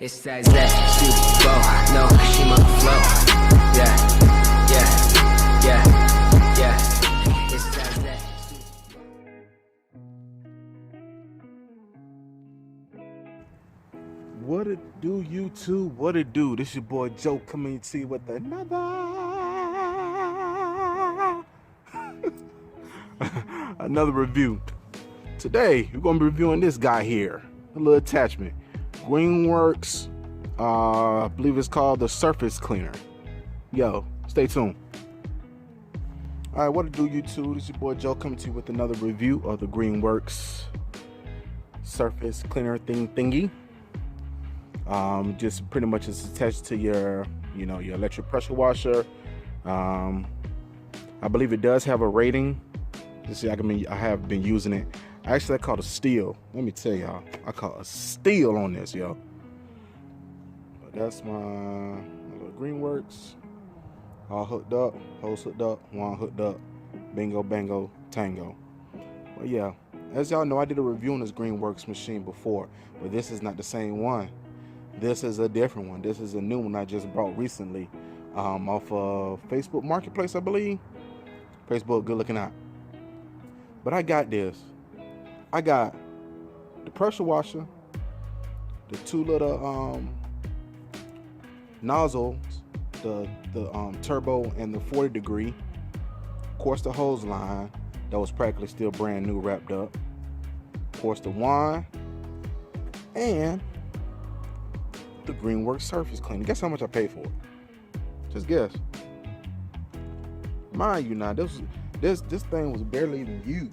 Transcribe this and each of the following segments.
It's that zesty flow, no, she my flow. Yeah, yeah, yeah, yeah. It's that zesty. What it do, YouTube? What it do? This your boy Joe coming to you with another review. Today we're gonna be reviewing this guy here, a little attachment, Greenworks. I believe it's called the surface cleaner. Yo, stay tuned. All right, what it do, YouTube? This your boy Joe coming to you with another review of the Greenworks surface cleaner thingy. Just pretty much it's attached to your, your electric pressure washer. I believe it does have a rating. You see, I have been using it. Actually, I caught a steal. Let me tell y'all, I caught a steal on this, yo. But that's my little Greenworks. All hooked up, hose hooked up, one hooked up. Bingo, bango, tango. Well, yeah, as y'all know, I did a review on this Greenworks machine before, but this is not the same one. This is a different one. This is a new one I just brought recently off of Facebook Marketplace, I believe. Facebook, good looking out. But I got this. I got the pressure washer, the two little nozzles, the turbo and the 40 degree. Of course, the hose line that was practically still brand new, wrapped up. Of course, the wand and the Greenworks surface cleaner. Guess how much I paid for it? Just guess. Mind you, now this thing was barely even used.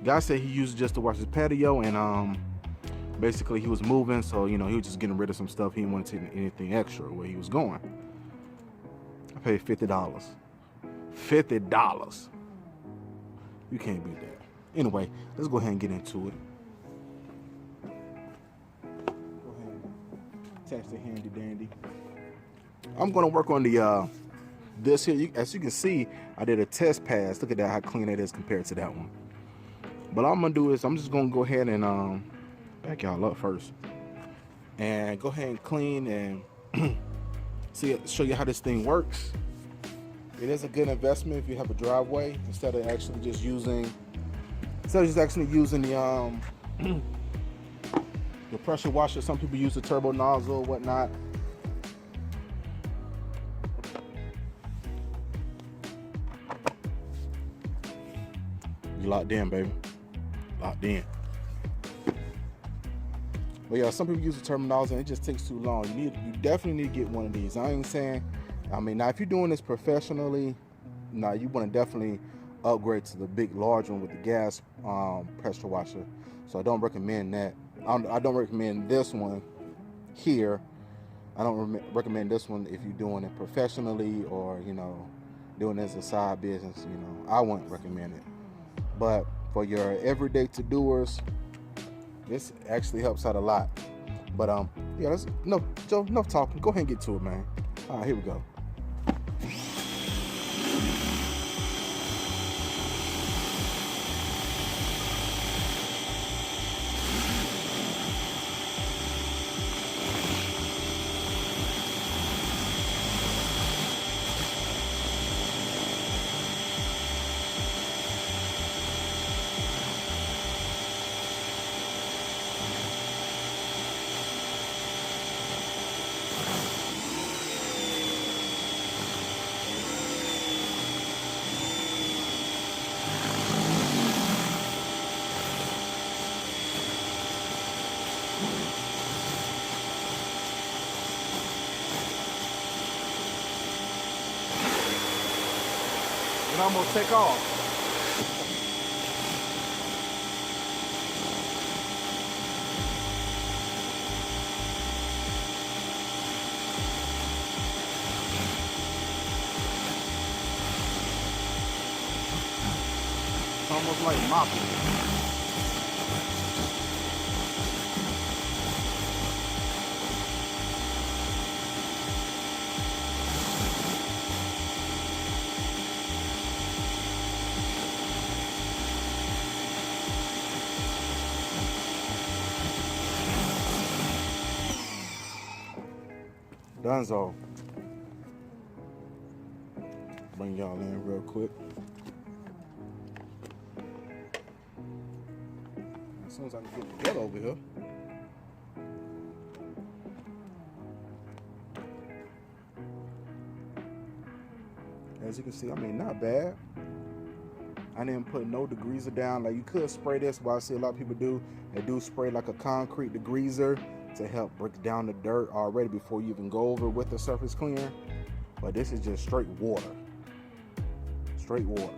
Guy said he used it just to wash his patio, and basically he was moving, so he was just getting rid of some stuff. He didn't want to take anything extra where he was going. I paid $50. $50. You can't beat that. Anyway, let's go ahead and get into it. Attach the handy dandy. I'm gonna work on the this here. As you can see, I did a test pass. Look at that, how clean that is compared to that one. But all I'm gonna do is I'm just gonna go ahead and back y'all up first and go ahead and clean and show you how this thing works. It is a good investment if you have a driveway instead of just using the the pressure washer. Some people use the turbo nozzle, whatnot. You locked in, baby. Locked in. But yeah, some people use the turbo nozzle and it just takes too long. You definitely need to get one of these. I ain't saying, now if you're doing this professionally, now you want to definitely upgrade to the big, large one with the gas pressure washer. So I don't recommend that. I don't recommend this one here. I don't recommend this one if you're doing it professionally or doing it as a side business. I wouldn't recommend it. But for your everyday to-doers, this actually helps out a lot. But yeah, Joe, enough talking. Go ahead and get to it, man. All right, here we go. And I'm gonna take off. It's almost like mopping. Dunzo. Bring y'all in real quick. As soon as I can get the bed over here. As you can see, I mean, not bad. I didn't put no degreaser down. Like, you could spray this, but I see a lot of people do. They do spray like a concrete degreaser to help break down the dirt already before you even go over with the surface cleaner. But this is just straight water. Straight water.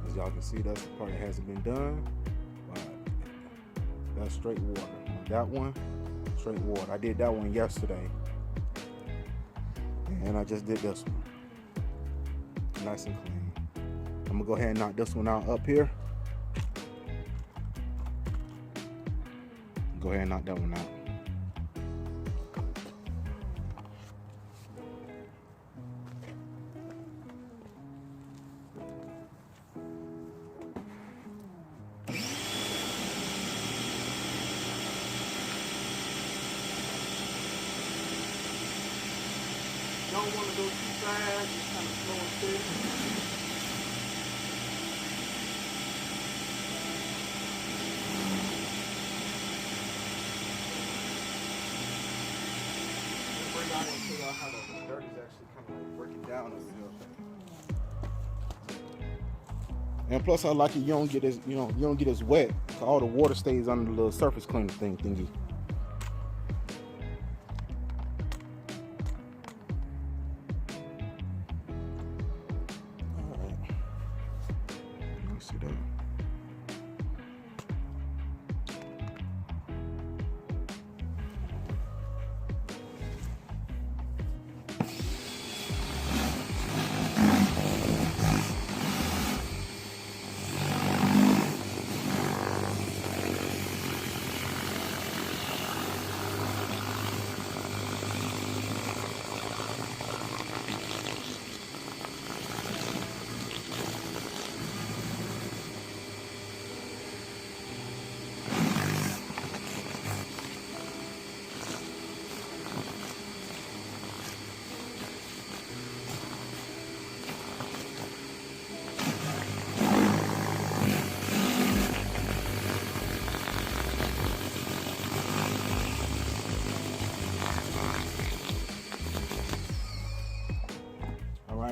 As y'all can see, that's the part that hasn't been done. But that's straight water. That one, straight water. I did that one yesterday. And I just did this one. Nice and clean. I'm gonna go ahead and knock this one out up here. Go ahead and knock that one out. Don't want to go too fast, just kind of slow and steady. Bring out and show y'all how the dirt is actually kind of like breaking down over here. And plus, I like it. You don't get as you don't get as wet. So all the water stays under the little surface cleaner thingy. See that?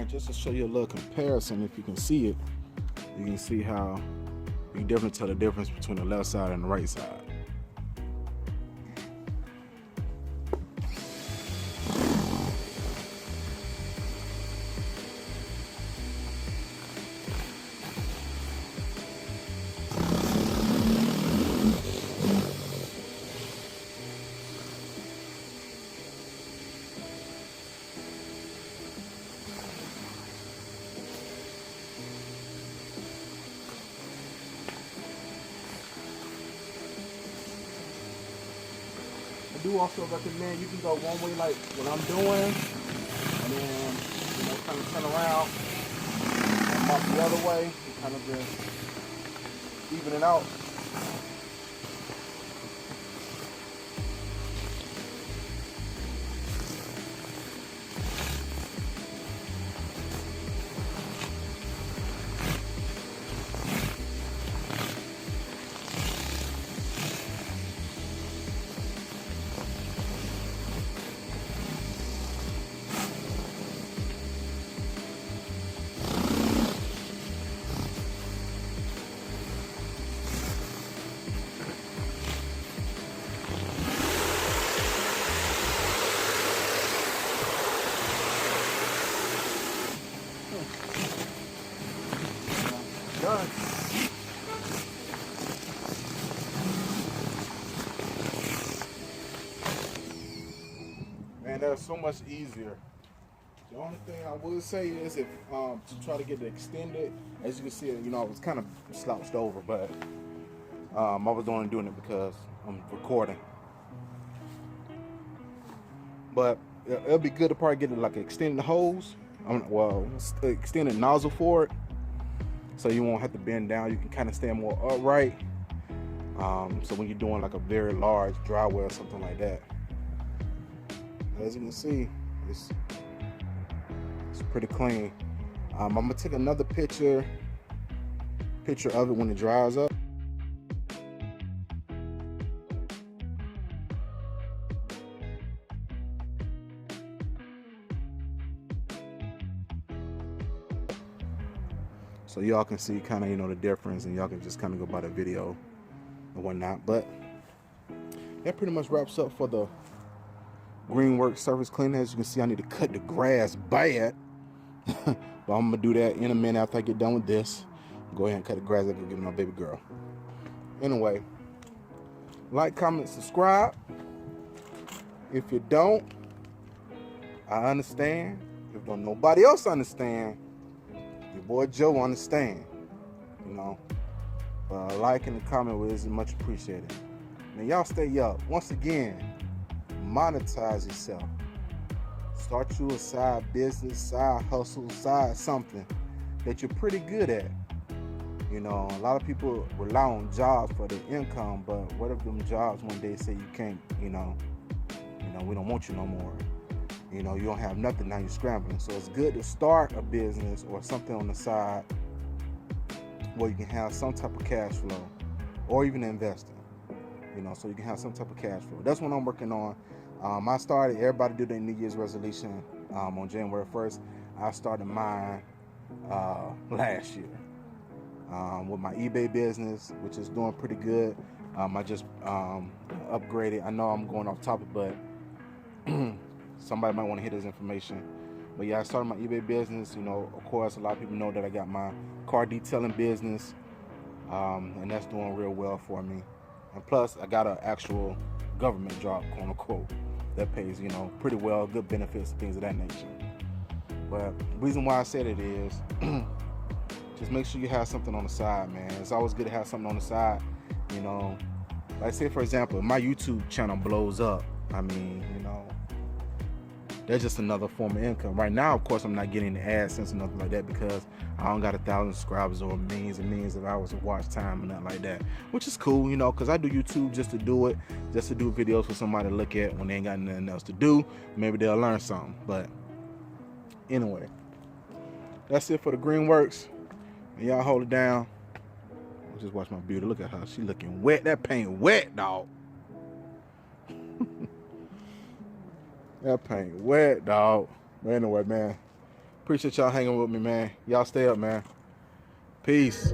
Just to show you a little comparison, if you can see it, you can see how you can definitely tell the difference between the left side and the right side. I do also recommend you can go one way like what I'm doing, and then kind of turn around and walk the other way and kind of just even it out. Done. Man, that's so much easier. The only thing I would say is if to try to get it extended, as you can see, I was kind of slouched over, but I was only doing it because I'm recording. But it'll be good to probably get it like extended hose, extended nozzle for it. So you won't have to bend down. You can kind of stand more upright. So when you're doing like a very large dry well or something like that, as you can see, it's pretty clean. I'm gonna take another picture of it when it dries up. So y'all can see kind of, you know, the difference, and y'all can just kind of go by the video and whatnot. But that pretty much wraps up for the Greenworks surface cleaner. As you can see, I need to cut the grass bad. But I'm gonna do that in a minute after I get done with this. Go ahead and cut the grass. I can give my baby girl. Anyway, like, comment, subscribe. If you don't, I understand. If don't nobody else understand, your boy Joe understand. You know, like and the comment is much appreciated. Now y'all stay up. Once again, monetize yourself. Start you a side business, side hustle, side something that you're pretty good at. You know, a lot of people rely on jobs for their income, but what if them jobs one day say you can't, you know, we don't want you no more. You know, you don't have nothing, now you're scrambling. So it's good to start a business or something on the side where you can have some type of cash flow, or even investing, you know, so you can have some type of cash flow. That's what I'm working on. I started, everybody do their New Year's resolution on January 1st. I started mine last year with my eBay business, which is doing pretty good. I just upgraded. I know I'm going off topic, but somebody might want to hear this information. But yeah, I started my eBay business. You know, of course, a lot of people know that I got my car detailing business, and that's doing real well for me. And plus, I got an actual government job, quote unquote, that pays, you know, pretty well, good benefits, things of that nature. But the reason why I said it is, just make sure you have something on the side, man. It's always good to have something on the side. You know, like say for example, if my YouTube channel blows up, I mean, you know, that's just another form of income. Right now, of course, I'm not getting the AdSense or nothing like that because I don't got 1,000 subscribers or millions and millions of hours of watch time and nothing like that, which is cool, you know, because I do YouTube just to do it, just to do videos for somebody to look at when they ain't got nothing else to do. Maybe they'll learn something. But anyway, that's it for the Greenworks. And y'all hold it down. Just watch my beauty. Look at her. She looking wet. That paint wet, dog. That paint wet, dog. But anyway, man. Appreciate y'all hanging with me, man. Y'all stay up, man. Peace.